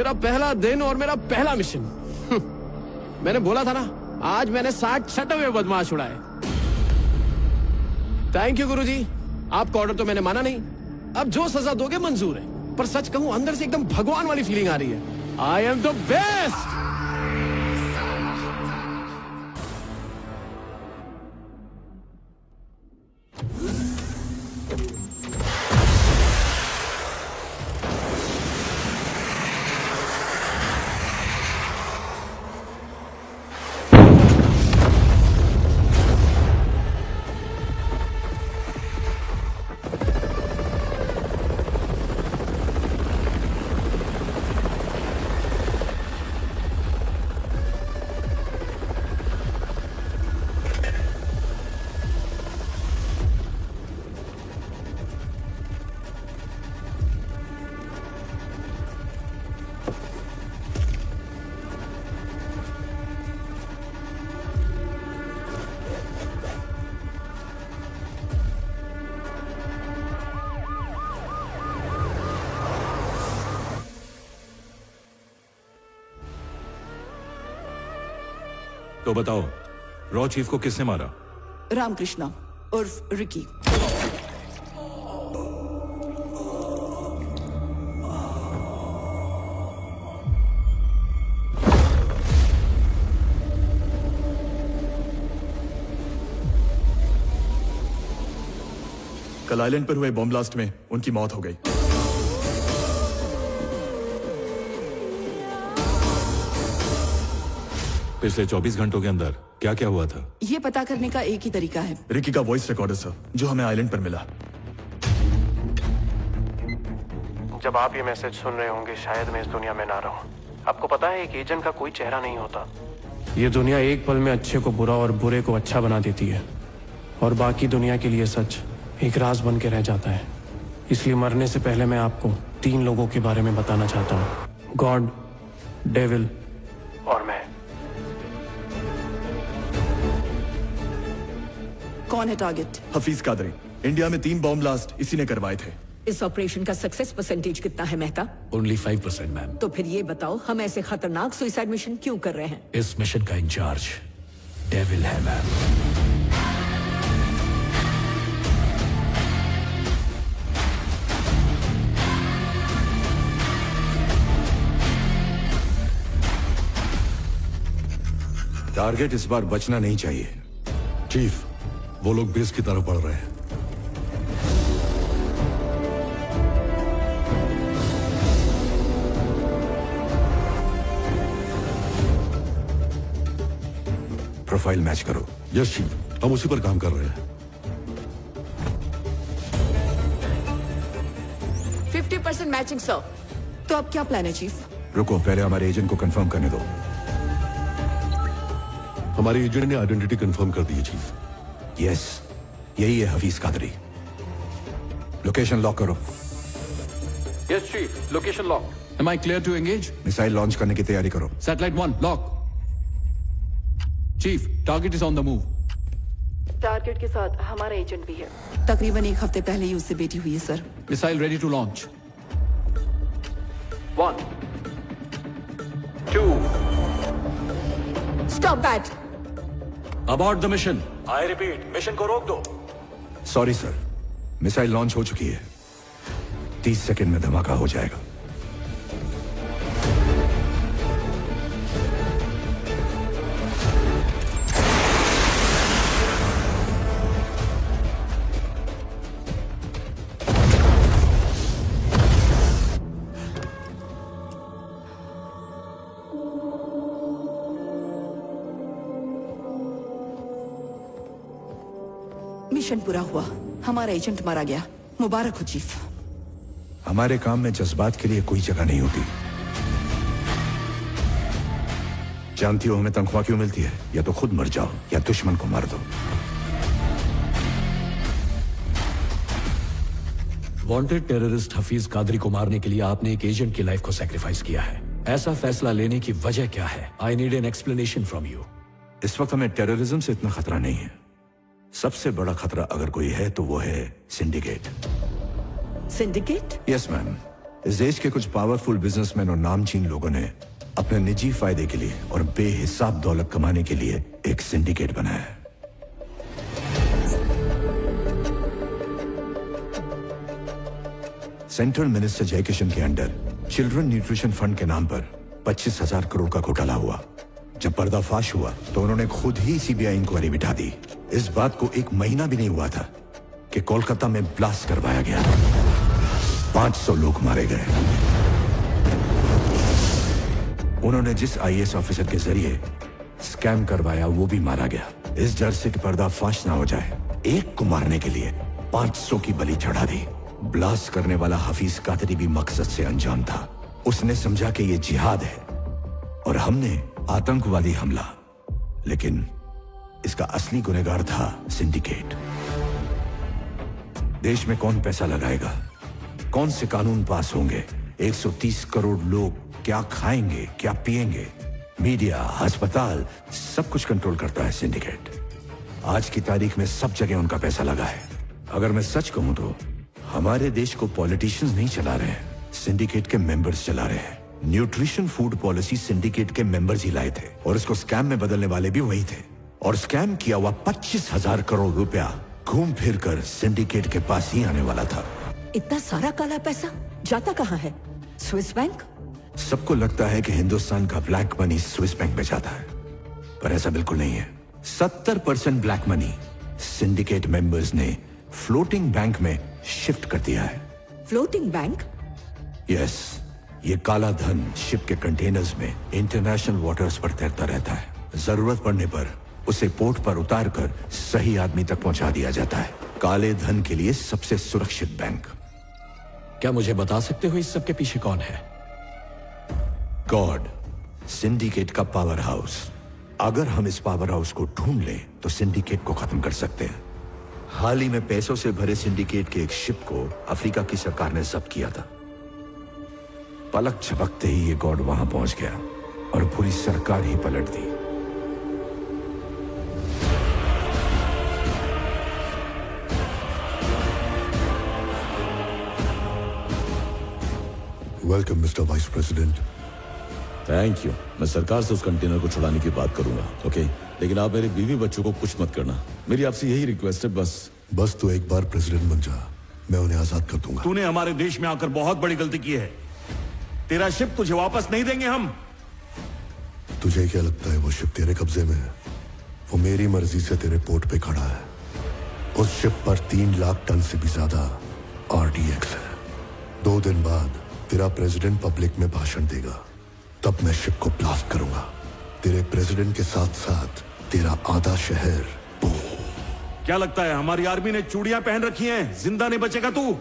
मेरा पहला दिन और मेरा पहला मिशन। मैंने बोला था ना, आज मैंने 60 सटे हुए बदमाश उड़ाए। थैंक यू गुरुजी, आपका ऑर्डर तो मैंने माना नहीं। अब जो सजा दोगे मंजूर है, पर सच कहूं अंदर से एकदम भगवान वाली फीलिंग आ रही है। I am the best. तो बताओ, रॉ चीफ को किसने मारा? रामकृष्णा उर्फ रिकी। कल आइलैंड पर हुए बॉम्ब ब्लास्ट में उनकी मौत हो गई। पिछले 24 घंटों के अंदर क्या क्या हुआ था? ये पता करने का एक ही तरीका है। रिकी का वॉइस रिकॉर्डर सर, जो हमें आइलैंड पर मिला। जब आप ये मैसेज सुन रहे होंगे, शायद मैं इस दुनिया में ना रहूं। आपको पता है, एक एजेंट का कोई चेहरा नहीं होता। ये दुनिया एक पल में अच्छे को बुरा और बुरे को अच्छा बना देती है, और बाकी दुनिया के लिए सच एक राज बन के रह जाता है। इसलिए मरने से पहले मैं आपको 3 लोगों के बारे में बताना चाहता हूँ, गॉड, डेविल और मैं। कौन है टारगेट? हफीज कादरी। इंडिया में 3 बॉम्ब ब्लास्ट इसी ने करवाए थे। इस ऑपरेशन का सक्सेस परसेंटेज कितना है मेहता? Only 5% ma'am. तो फिर ये बताओ, हम ऐसे खतरनाक सुसाइड मिशन क्यों कर रहे हैं? इस मिशन का इंचार्ज डेविल है मैम। टारगेट इस बार बचना नहीं चाहिए। चीफ, वो लोग बेस की तरफ बढ़ रहे हैं। प्रोफाइल मैच करो। यस चीफ, हम उसी पर काम कर रहे हैं। 50% मैचिंग सर। तो अब क्या प्लान है चीफ? रुको, पहले हमारे एजेंट को कंफर्म करने दो। हमारे एजेंट ने आइडेंटिटी कंफर्म कर दी है चीफ। यस, यही है हफीज कादरी। लोकेशन लॉक करो। Yes chief, location lock. Am I clear to engage? Missile launch करने की तैयारी करो। Satellite 1 lock. Chief, target is on the move. Target के साथ हमारा एजेंट भी है। तकरीबन 1 हफ्ते पहले ही उससे बेटी हुई है sir. Missile ready to launch. 1 2 Stop that! Abort the mission. I repeat, mission को रोक दो। सॉरी सर, मिसाइल लॉन्च हो चुकी है। 30 सेकंड में धमाका हो जाएगा। मिशन पूरा हुआ, हमारा एजेंट मारा गया। मुबारक हो चीफ। हमारे काम में जज्बात के लिए कोई जगह नहीं होती। जानती हो हमें तनख्वाह क्यों मिलती है? या तो खुद मर जाओ या दुश्मन को मार दो। वांटेड टेररिस्ट हफीज कादरी को मारने के लिए आपने एक एजेंट की लाइफ को सैक्रिफाइस किया है। ऐसा फैसला लेने की वजह क्या है? I need an explanation from you. इस वक्त हमें टेररिज्म से इतना खतरा नहीं है। सबसे बड़ा खतरा अगर कोई है तो वो है सिंडिकेट। सिंडिकेट? यस मैम, इस देश के कुछ पावरफुल बिजनेसमैन और नामचीन लोगों ने अपने निजी फायदे के लिए और बेहिसाब दौलत कमाने के लिए एक सिंडिकेट बनाया है। सेंट्रल मिनिस्टर जयकिशन के अंडर चिल्ड्रन न्यूट्रिशन फंड के नाम पर 25,000 करोड़ का घोटाला हुआ। जब पर्दाफाश हुआ तो उन्होंने खुद ही सीबीआई इंक्वायरी बिठा दी। इस बात को 1 महीना भी नहीं हुआ था कि कोलकाता में ब्लास्ट करवाया गया। 500 लोग मारे गए। उन्होंने जिस आईएएस ऑफिसर के जरिए स्कैम करवाया वो भी मारा गया। इस डर से कि पर्दाफाश ना हो जाए, एक को मारने के लिए 500 की बलि चढ़ा दी। ब्लास्ट करने वाला हफीज कादरी भी मकसद से अनजान था। उसने समझा कि ये जिहाद है और हमने आतंकवादी हमला, लेकिन इसका असली गुनहगार था सिंडिकेट। देश में कौन पैसा लगाएगा, कौन से कानून पास होंगे, 130 करोड़ लोग क्या खाएंगे, क्या पिएंगे, मीडिया, अस्पताल, सब कुछ कंट्रोल करता है सिंडिकेट। आज की तारीख में सब जगह उनका पैसा लगा है। अगर मैं सच कहूं तो हमारे देश को पॉलिटिशियंस नहीं चला रहे हैं, सिंडिकेट के मेंबर्स चला रहे हैं। न्यूट्रिशन फूड पॉलिसी सिंडिकेट के मेंबर्स ही लाए थे और इसको स्कैम में बदलने वाले भी वही थे। और स्कैम किया हुआ 25,000 करोड़ रुपया घूम फिर कर सिंडिकेट के पास ही आने वाला था। इतना सारा काला पैसा जाता कहाँ है? Swiss bank? सबको लगता है कि हिंदुस्तान का ब्लैक मनी स्विस बैंक में जाता है, पर ऐसा बिल्कुल नहीं है। 70% ब्लैक मनी सिंडिकेट मेंबर्स ने फ्लोटिंग बैंक में शिफ्ट कर दिया है। Floating bank? यस, ये काला धन शिप के कंटेनर्स में इंटरनेशनल वाटर्स पर तैरता रहता है। जरूरत पड़ने पर उसे पोर्ट पर उतार कर सही आदमी तक पहुंचा दिया जाता है। काले धन के लिए सबसे सुरक्षित बैंक। क्या मुझे बता सकते हो इस सब के पीछे कौन है? गॉड, सिंडिकेट का पावर हाउस। अगर हम इस पावर हाउस को ढूंढ लें तो सिंडिकेट को खत्म कर सकते हैं। हाल ही में पैसों से भरे सिंडिकेट के एक शिप को अफ्रीका की सरकार ने जब्त किया था। पलक झपकते ही ये गॉड वहां पहुंच गया और पूरी सरकार ही पलट दी। Welcome mister vice president. Thank you. मैं सरकार से उस कंटेनर को छुड़ाने की बात करूंगा, ओके? लेकिन आप मेरे बीवी बच्चों को कुछ मत करना। मेरी आपसे यही रिक्वेस्ट है, बस तो एक बार प्रेसिडेंट बन जा, मैं उन्हें आजाद कर दूंगा। तूने हमारे देश में आकर बहुत बड़ी गलती की है। तेरा शिप तुझे वापस नहीं देंगे हम। तुझे क्या लगता है वो शिप तेरे कब्जे में है? वो मेरी मर्जी से तेरे पोर्ट पे खड़ा है। उस शिप पर 3 लाख टन से भी ज्यादा RDX है। 2 दिन बाद तेरा प्रेसिडेंट पब्लिक में भाषण देगा, तब मैं शिप को ब्लास्ट करूंगा। तेरे प्रेसिडेंट के साथ साथ तेरा आधा शहर। क्या लगता है हमारी आर्मी ने चूड़ियां पहन रखी हैं, जिंदा नहीं बचेगा तू?